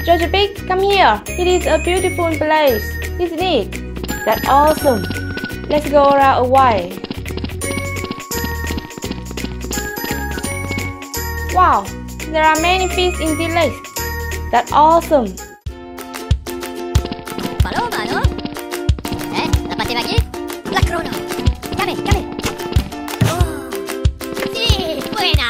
Georgia Pig, come here. It is a beautiful place, isn't it? That's awesome. Let's go around a while. Wow, there are many fish in this lake. That's awesome. Malo, malo. Dapat lagi? La crono. Kami. Oh, sí, buena.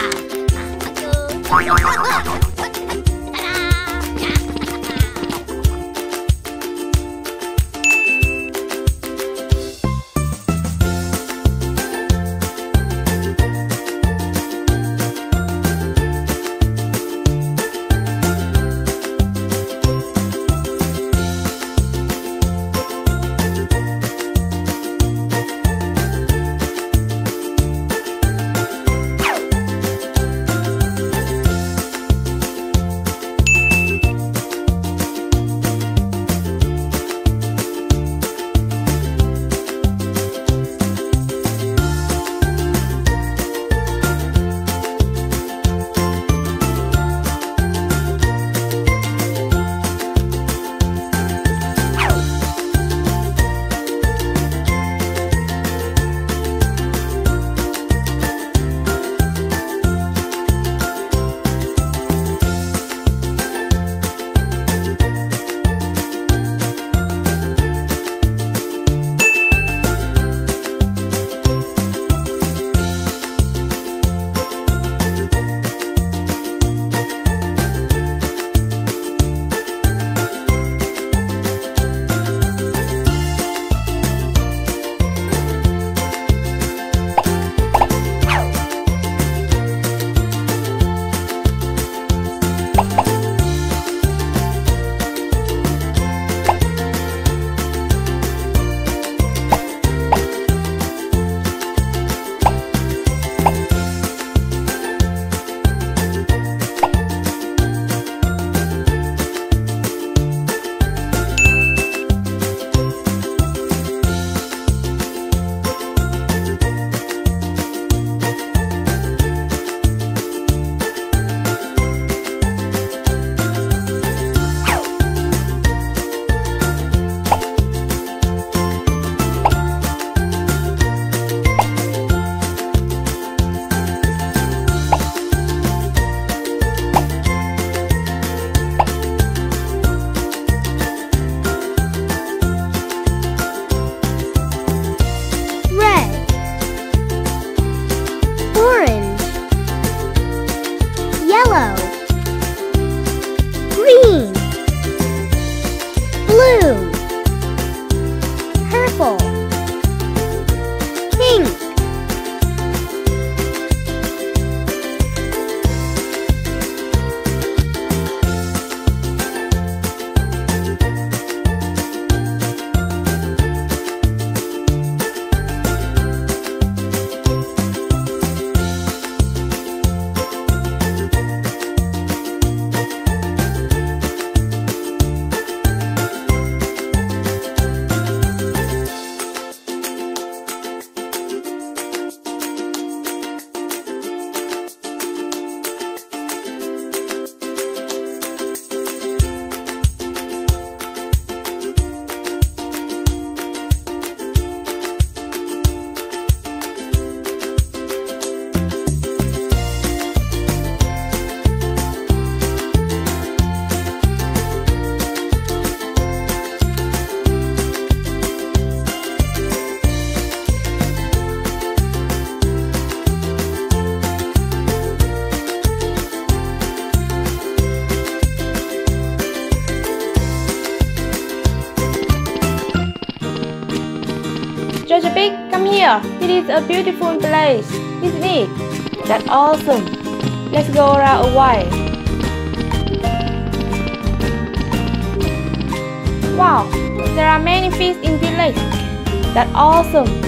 Georgia Pig, come here. It is a beautiful place, isn't it? That's awesome. Let's go around a while. Wow, there are many fish in this lake. That's awesome.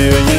do